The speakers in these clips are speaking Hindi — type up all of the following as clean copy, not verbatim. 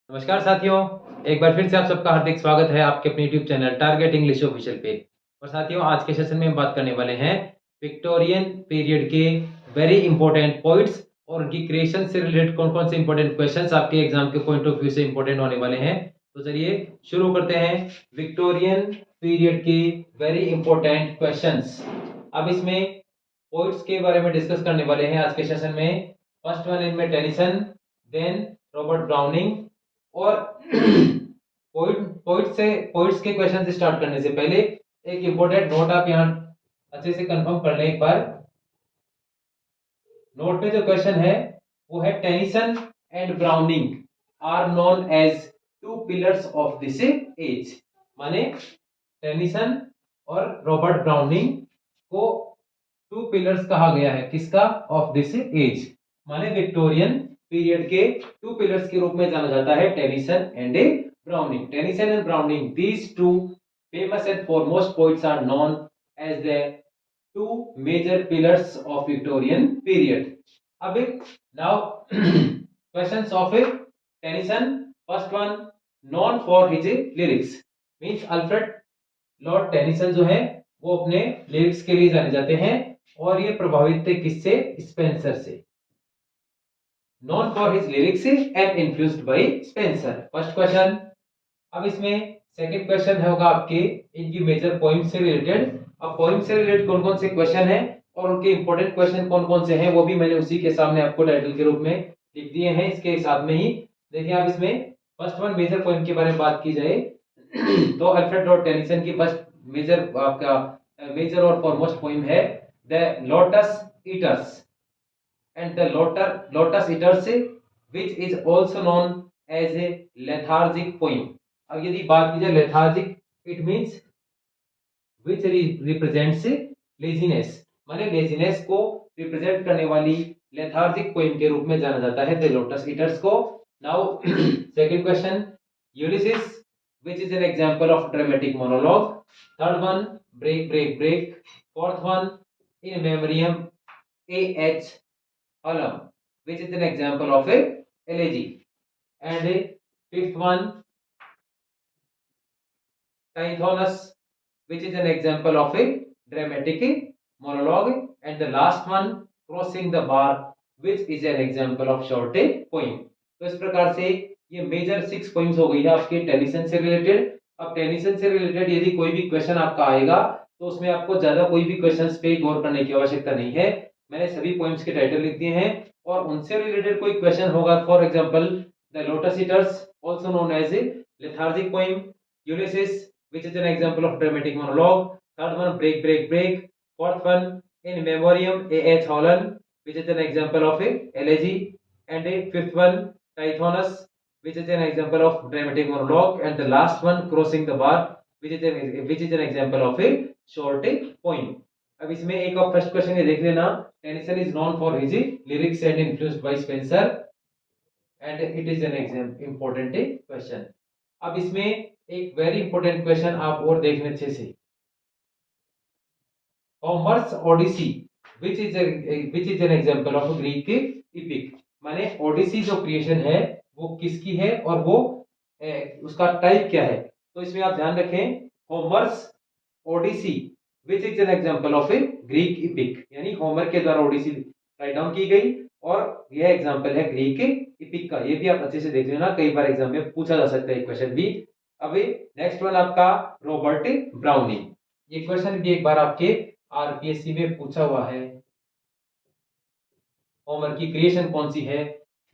नमस्कार साथियों, एक बार फिर से आप सबका हार्दिक स्वागत है आपके अपने YouTube channel target English official पे। और साथियों, आज के सेशन में हम बात करने वाले हैं विक्टोरियन पीरियड के वेरी इंपॉर्टेंट पॉइंट्स और उनकी क्रिएशन से रिलेटेड कौन कौन से इंपॉर्टेंट क्वेश्चंस आपके एग्जाम के पॉइंट ऑफ व्यू से इंपॉर्टेंट होने वाले हैं। तो चलिए शुरू करते हैं विक्टोरियन पीरियड के वेरी इंपॉर्टेंट क्वेश्चंस। अब इसमें पॉइंट्स के बारे में डिस्कस करने वाले हैं आज के सेशन में। फर्स्ट वन इनमें टेनिसन, देन रॉबर्ट ब्राउनिंग। और पॉइंट्स के क्वेश्चन से स्टार्ट करने से पहले एक इंपॉर्टेंट नोट आप यहाँ अच्छे से कंफर्म कर लें एक बार। नोट में जो क्वेश्चन है वो है Tennyson and Browning are known as two pillars of this age. माने टेनिसन और रॉबर्ट ब्राउनिंग को टू पिलर्स कहा गया है, किसका? Of this age. माने विक्टोरियन पीरियड के टू पिलर्स के रूप में जाना जाता है Tennyson and Browning. Tennyson and Browning, these two famous and foremost poets are known as the two major pillars of Victorian period. अब now questions of Tennyson. First one, known for his lyrics, means Alfred Lord Tennyson जो है वो अपने लिरिक्स के लिए जाने जाते हैं और ये प्रभावित थे किससे? स्पेंसर से। Non for his lyrics and influenced by Spencer, first question. अब इसमें सेकंड क्वेश्चन होगा आपके इनकी मेजर पॉइंट से रिलेटेड। अब पॉइंट से रिलेटेड कौन कौन से क्वेश्चन है और उनके इंपॉर्टेंट क्वेश्चन कौन कौन से हैं वो भी मैंने उसी के सामने आपको टाइटल के रूप में लिख दिए हैं इसके साथ में ही। देखिए आप इसमें फर्स्ट वन मेजर पॉइंट के बारे में बात की जाए तो अल्फ्रेड लॉर्ड टेनिसन की फर्स्ट मेजर आपका मेजर और फॉरमोस्ट पोइम है the Lotus Eaters and the Lotus Eaters which is also known as a lethargic poem. अब यदि बात की जाए lethargic, it means which represents laziness, माने लेजीनेस को रिप्रेजेंट करने वाली लेथार्जिक पोइम के रूप में जाना जाता है द लोटस ईटर्स को। Now second question, Ulysses which is an example of dramatic monologue. Third one, break break break. Fourth one, in memoriam A.H. Hallam, which is an example of a elegy. And fifth one, Tithonus, which is an example of a dramatic monologue. And the last one, crossing the bar, which is an example of short poem. तो इस प्रकार से ये मेजर 6 पॉइंट्स हो गई है आपके टेनिसन से रिलेटेड। अब टेनिसन से रिलेटेड यदि कोई भी क्वेश्चन आपका आएगा तो उसमें आपको ज्यादा कोई भी क्वेश्चंस पे गौर करने की आवश्यकता नहीं है। मैंने सभी पॉइंट्स के टाइटल लिख दिए हैं और उनसे रिलेटेड कोई क्वेश्चन होगा, for example the Lotus Eaters also known as a lethargic poem, Ulysses which is an example of dramatic monologue, third one break break break, fourth one in memoriam A.H. Holland, which is an example of a elegy, and a fifth one Tithonus, which is an example of dramatic monologue, and the last one crossing the bar, which is an example of a short poem. अब इसमें एक और फर्स्ट क्वेश्चन ये देख लेना, Tennyson is known for his lyrics and influenced by Spencer and it is an exam important question. अब इसमें एक वेरी इंपॉर्टेंट क्वेश्चन आप और देखने अच्छे से, Homer's Odyssey which is an example of Greek epic। माने ओडिसी जो क्रिएशन है वो किसकी है और वो उसका टाइप क्या है। तो इसमें आप ध्यान रखें, Homer's Odyssey which is an example of a Greek epic, यानी होमर के द्वारा ओडिसी राइट डाउन की गई और यह एग्जांपल है ग्रीक epic का। ये भी आप अच्छे से देख लेना, कई बार एग्जाम में पूछा जा सकता है क्वेश्चन भी। अभी नेक्स्ट वन आपका रॉबर्ट ब्राउनिंग, ये क्वेश्चन भी एक बार आपके आरपीएससी में पूछा हुआ है। होमर की क्रिएशन कौन सी है?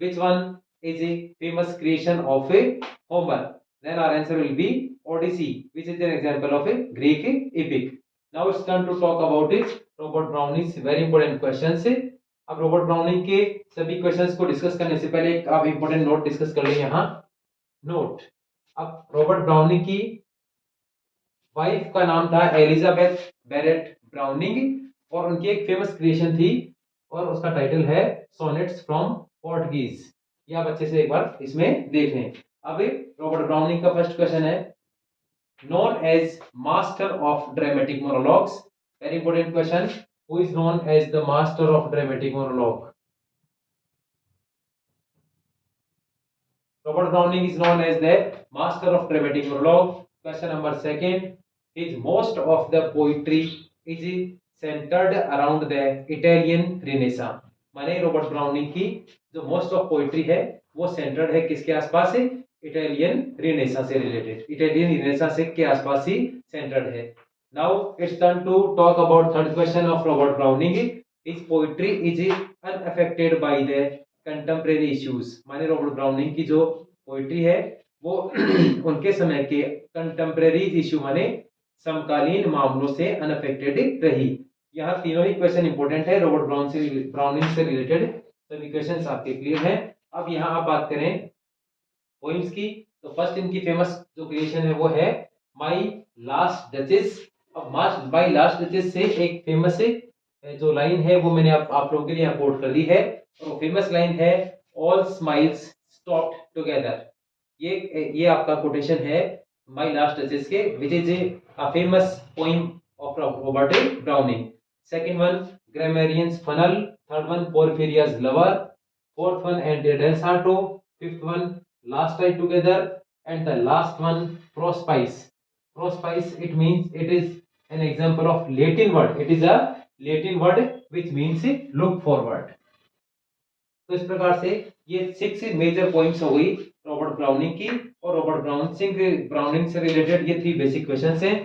Which one is a famous creation of a Homer? Then our answer will be Odyssey, which is an example of a Greek epic. Now it's turn to talk about it Robert Browning, very important questions. अब रॉबर्ट ब्राउनिंग के सभी क्वेश्चंस को डिस्कस करने से पहले एक आप इंपॉर्टेंट नोट डिस्कस कर लें यहाँ। नोट, अब रॉबर्ट ब्राउनिंग की वाइफ का नाम था एलिजाबेथ बैरेट ब्राउनिंग और उनकी एक फेमस क्रिएशन थी और उसका टाइटल है सोनेट्स फ्रॉम पोर्टुगीज। ये आप अच्छे से एक बार इसमें देख लें। अब रॉबर्ट ब्राउनिंग का फर्स्ट क्वेश्चन है, known as master of dramatic monologues, very important question, who is known as the master of dramatic monologue? Robert Browning is known as the master of dramatic monologue. Question number second, his most of the poetry is centered around the Italian Renaissance. माने रॉबर्ट ब्राउनिंग की जो मोस्ट ऑफ पोइट्री है वो सेंटर्ड है किसके आसपास है? इटालियन रिनेसा से रिलेटेड, इटालियन रिनेसा से के आसपास ही सेंटर्ड है. Now it's turn to talk about third question of Robert Browning. His poetry is unaffected by the contemporary issues. माने रॉबर्ट ब्राउनिंग की जो पोइट्री है वो उनके समय के कंटेम्परेरी इश्यू माने समकालीन मामलों से अनअफेक्टेड रही. यहाँ तीनों ही क्वेश्चन इंपॉर्टेंट है, रॉबर्ट ब्राउनिंग से रिलेटेड सभी क्वेश्चंस आपके क्लियर हैं. अब यहाँ आप बात करें पोइम्स की, तो फर्स्ट इनकी फेमस जो क्रिएशन है वो है माई लास्ट डचेस. अब माई लास्ट डचेस से एक फेमस जो लाइन है वो मैंने आप लोगों के लिए कोट कर दी है. तो फेमस लाइन है ऑल स्माइल्स स्टॉप्ड टुगेदर. ये आपका कोटेशन है माई लास्ट डचेस के, which is a famous poem of Robert Browning. Second one, Grammarian's Funnel. Third one, Porphyria's Lover. Fourth one, and Del Sarto. Fifth one, Last Night Together. And the last one, Prospice. Prospice, it means it is an example of Latin word. It is a Latin word which means look forward. तो इस प्रकार से ये 6 मेजर पॉइंट्स हो गई रॉबर्ट ब्राउनिंग की, और रॉबर्ट ब्राउनिंग से रिलेटेड ये 3 बेसिक क्वेश्चंस हैं.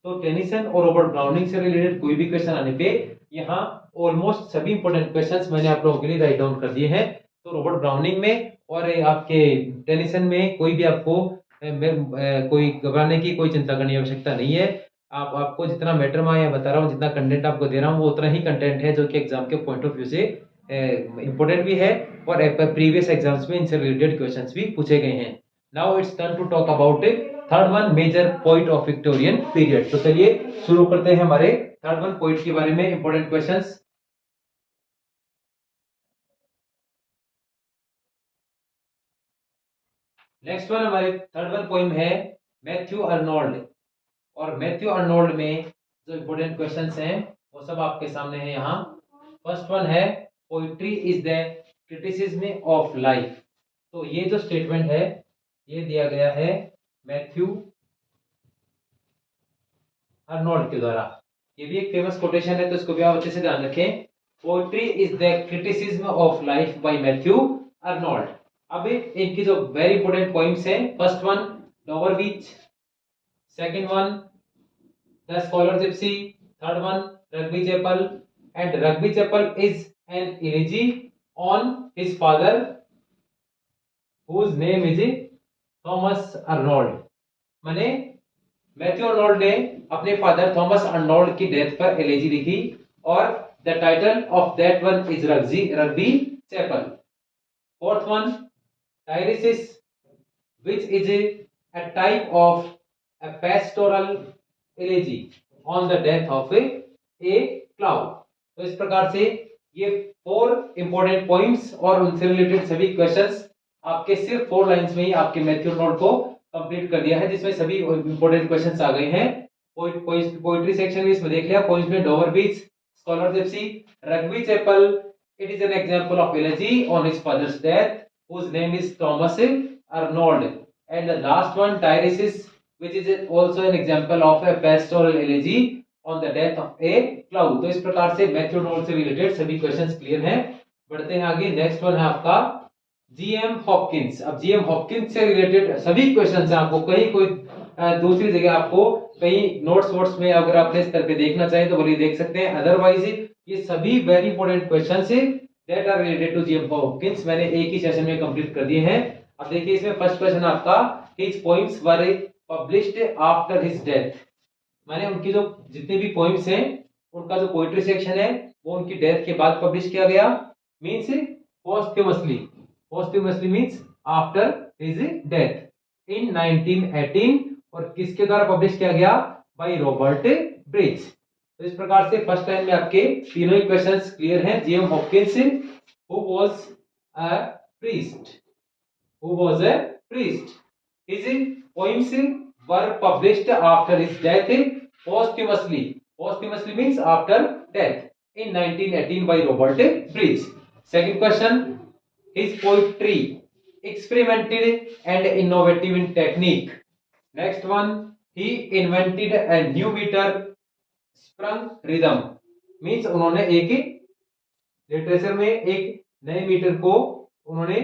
तो टेनिसन और रॉबर्ट ब्राउनिंग से रिलेटेड कोई भी क्वेश्चन आने पे यहाँ ऑलमोस्ट सभी इंपॉर्टेंट क्वेश्चंस मैंने आप लोगों के लिए राइट डाउन कर दिए हैं. तो रॉबर्ट ब्राउनिंग में और आपके टेनिसन में कोई भी आपको कोई घबराने की कोई चिंता करने की आवश्यकता नहीं है. आपको जितना मैटर मैं बता रहा हूँ, जितना कंटेंट आपको दे रहा हूँ, वो उतना ही कंटेंट है जो कि एग्जाम के पॉइंट ऑफ व्यू से इंपॉर्टेंट भी है और प्रीवियस एग्जाम्स में इनसे रिलेटेड क्वेश्चंस भी पूछे गए हैं. Now it's turn to talk about third one, major poet of Victorian period. तो चलिए शुरू करते हैं हमारे थर्ड वन पोइट के बारे में इंपॉर्टेंट क्वेश्चंस. नेक्स्ट वन हमारे थर्ड वन पोइम है मैथ्यू अर्नोल्ड. और मैथ्यू अर्नोल्ड में जो इंपॉर्टेंट क्वेश्चंस हैं वो सब आपके सामने है यहाँ. फर्स्ट वन है poetry is the criticism of life. तो ये जो स्टेटमेंट है ये दिया गया है मैथ्यू अर्नोल्ड के द्वारा. ये भी एक फेमस कोटेशन है, तो इसको भी आप अच्छे से ध्यान रखें. Poetry is the criticism of life by Matthew Arnold. अब इनकी जो वेरी इंपॉर्टेंट पॉइंट्स हैं, first one Dover Beach, second one the Scholar Gypsy, third one Rugby Chapel. And Rugby Chapel is an elegy on his father whose name is Thomas Arnold. माने मैथ्यू अर्नोल्ड ने अपने फादर थॉमस अर्नोल्ड की डेथ पर एलेजी लिखी और the title of that one is Rugby Chapel. Fourth one Tiresias which is a type of a pastoral elegy on the death of a cloud. तो इस प्रकार से ये 4 इंपॉर्टेंट पॉइंट्स और उनसे रिलेटेड सभी क्वेश्चंस आपके सिर्फ 4 लाइंस में ही आपके मैथ्यू अर्नोल्ड को कंप्लीट कर दिया है, जिसमें सभी इंपॉर्टेंट क्वेश्चंस आ गए हैं. पोइट्री सेक्शन में इसमें देख लिया. पॉइंट्स में Dover Beach, Scholar Gipsy, Rugby Chapel, it is an example of elegy on his father's death whose name is Thomas Arnold. And the last one Tiresias which is also an example of a pastoral elegy on the death of a cloud. तो इस प्रकार से मैथ्यू अर्नोल्ड से रिलेटेड सभी क्वेश्चंस क्लियर हैं. बढ़ते हैं आगे. नेक्स्ट वन है आपका जीएम हॉपकिंस. अब जीएम हॉपकिंस से रिलेटेड सभी क्वेश्चंस हैं. आपको कहीं कोई दूसरी जगह आपको कहीं नोट्स में अगर आप इस तरह पे देखना चाहें तो बोलिए देख सकते हैं. अदरवाइज ये सभी very important questions that are related to G M Hopkins मैंने एक ही सेशन में कंप्लीट कर दिए हैं. अब देखिए इसमें फर्स्ट क्वेश्चन आपका his poems were published after his death. माने उनकी जो जितने भी पोएम्स हैं उनका जो पोएट्री सेक्शन है वो उनकी डेथ के बाद पब्लिश किया गया. Means posthumously. Posthumously means after his death in 1918. और किसके द्वारा पब्लिश किया गया? By Robert Bridge. तो इस प्रकार से फर्स्ट लाइन में आपके तीनों ही क्वेश्चंस क्लियर हैं. G M Hopkins who was a priest. Who was a priest. His poems were published after his death posthumously. Posthumously means after death in 1918 by Robert Bridge. Second question, his poetry experimented and innovative in technique. Next one, he invented a new meter sprung rhythm. Means उन्होंने एक लिटरेचर में एक नए मीटर को उन्होंने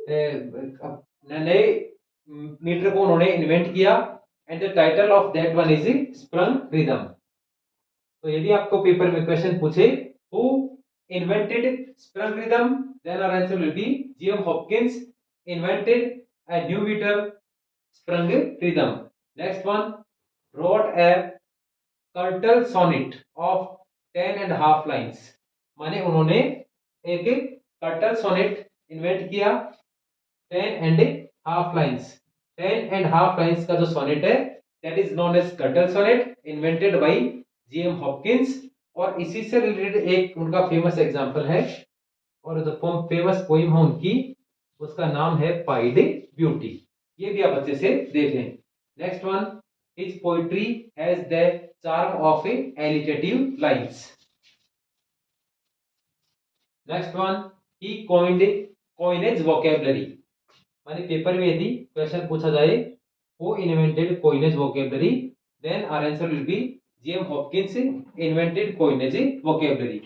नए मीटर को उन्होंने इन्वेंट किया and the title of that one is sprung rhythm. तो यदि आपको पेपर में क्वेश्चन पूछे who invented sprung rhythm, then our answer will be G M Hopkins invented a new metre sprung rhythm. Next one, wrote a curtal sonnet of 10.5 lines. माने उन्होंने एक कर्टल सोनेट इन्वेंट किया 10.5 लाइन्स. 10.5 लाइन्स का जो सोनेट है that is known as curtal sonnet invented by G M Hopkins. और इसी से रिलेटेड एक उनका फेमस एग्जांपल है और जो फेमस पोइम है उनकी उसका नाम है पाइड ब्यूटी. ये भी आप अच्छे से देख लें. Next one, his poetry has the charm of a alliterative lines. Next one, he coined coinage vocabulary. माने पेपर में यदि क्वेश्चन पूछा जाए who invented coinage vocabulary, then our answer will be J.M. Hopkins invented coinage vocabulary.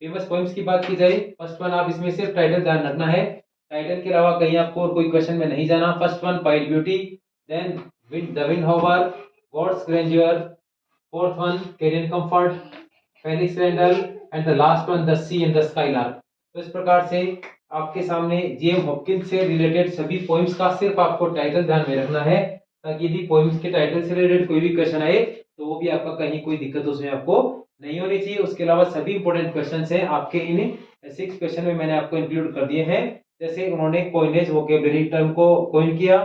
Famous poems की बात की जाए, फर्स्ट वन आप इसमें सिर्फ टाइटल ध्यान रखना है, टाइटल के अलावा कहीं आपको और कोई क्वेश्चन में नहीं जाना. First one Pied Beauty, then the Windhover, God's grandeur, fourth one Carrion Comfort, Phoenix Randall, and the last one The Sea and the Skylark. तो इस प्रकार से आपके सामने जीएम हॉपकिंस से रिलेटेड सभी पोइम्स का सिर्फ आपको टाइटल ध्यान में रखना है ताकि यदि पोइम्स के टाइटल से रिलेटेड कोई भी क्वेश्चन आए तो वो भी आपका कहीं कोई दिक्कत उसमें आपको नहीं होनी चाहिए. उसके अलावा सभी इंपॉर्टेंट क्वेश्चंस हैं आपके इन 6 क्वेश्चन में मैंने आपको इंक्लूड कर दिए हैं. जैसे उन्होंने कोइनेज वोकेबलरी टर्म को कोइन किया,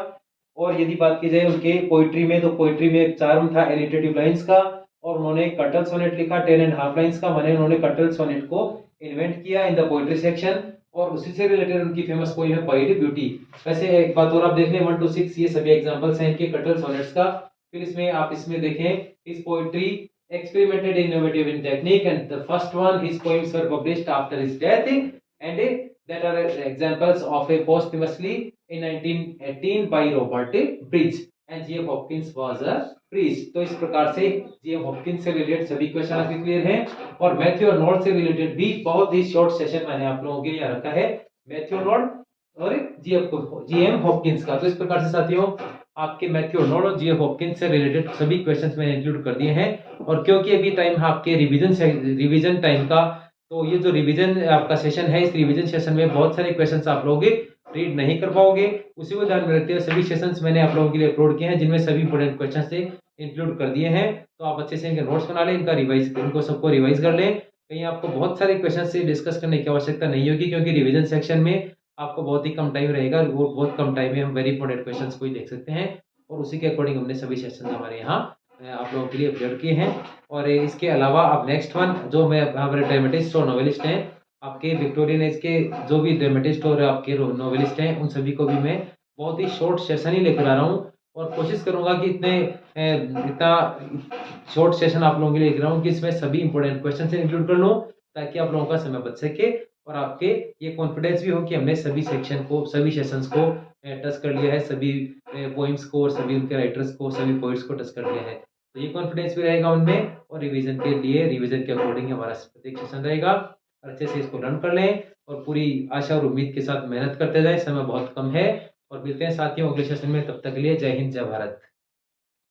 और यदि बात की जाए उनके पोइट्री में तो पोइट्री में एक चार्म था एलिटेटिव लाइंस का, और उन्होंने कटल सोनेट लिखा 10.5 लाइंस का. माने उन्होंने कटल सोनेट को इन्वेंट किया इन द पोइट्री सेक्शन, और उसी से रिलेटेड उनकी फेमस पोइम है पाइड ब्यूटी. वैसे एक बात और आप देख लें 1 to 6 ये सभी एग्जांपल्स हैं इनके कटल सोनेट्स का. फिर इसमें आप इसमें देखें इस poetry experimented innovative in technique and the first one his poems were published after his death and that are examples of a posthumously in 1918 by Robert Bridge and J.M. Hopkins was a priest. तो इस प्रकार से J.M. Hopkins से रिलेटेड सभी क्वेश्चन आपके क्लियर हैं, और मैथ्यू और नॉर्ड से रिलेटेड भी बहुत ही शॉर्ट सेशन मैंने आप लोगों के लिए रखा है मैथ्यू नॉर्ड और J.M. Hopkins का. तो इस प्रकार से साथियों आपके मैथ्यू नॉर्ड और J.M. Hopkins से रिलेटेड सभी क्वेश्चंस मैंने इंक्लूड कर दिए हैं. और क्योंकि अभी टाइम है आपके रिवीजन टाइम का, तो ये जो रिवीजन आपका सेशन है इस रिवीजन सेशन में बहुत सारे क्वेश्चंस आप लोग रीड नहीं कर पाओगे. उसी को ध्यान में रखते हुए सभी सेशंस मैंने आप लोगों के लिए अपलोड किए हैं जिनमें सभी इंपॉर्टेंट क्वेश्चन से इंक्लूड कर दिए हैं. तो आप अच्छे से इनके नोट्स बना लें, इनको सबको रिवाइज कर लें. कहीं आपको बहुत सारे क्वेश्चन से डिस्कस करने की आवश्यकता नहीं होगी क्योंकि रिवीजन सेक्शन में आपको बहुत ही कम टाइम रहेगा. वो बहुत कम टाइम में हम वेरी इंपॉर्टेंट क्वेश्चन को ही देख सकते हैं, और उसी के अकॉर्डिंग हमने सभी सेशन हमारे यहाँ आप लोगों के लिए अपलोड किए हैं. और इसके अलावा अब नेक्स्ट वन जो मैं हमारे ड्रामेटिस्ट और नॉवेलिस्ट हैं आपके विक्टोरियन एज के जो भी ड्रामेटिस्ट और आपके नॉवेलिस्ट हैं उन सभी को भी मैं बहुत ही शॉर्ट सेशन ही लेकर आ रहा हूँ, और कोशिश करूंगा कि इतना शॉर्ट सेशन आप लोगों के लिए लेकर आ रहा हूँ कि इसमें सभी इंपॉर्टेंट क्वेश्चन से इंक्लूड कर लूँ ताकि आप लोगों का समय बच सके और आपके ये कॉन्फिडेंस भी हो कि हमने सभी सेक्शन को सभी सेशंस को टच कर लिया है, सभी पोइम्स को और सभी उनके राइटर्स को सभी पोइट्स को टच कर लिया है. तो ये कॉन्फिडेंस भी रहेगा उनमें, और रिवीजन के लिए रिवीजन के अकॉर्डिंग हमारा प्रत्येक सेशन रहेगा. अच्छे से इसको लर्न कर लें और पूरी आशा और उम्मीद के साथ मेहनत करते जाएं. समय बहुत कम है, और मिलते हैं साथियों अगले सेशन में. तब तक के लिए जय हिंद जय भारत.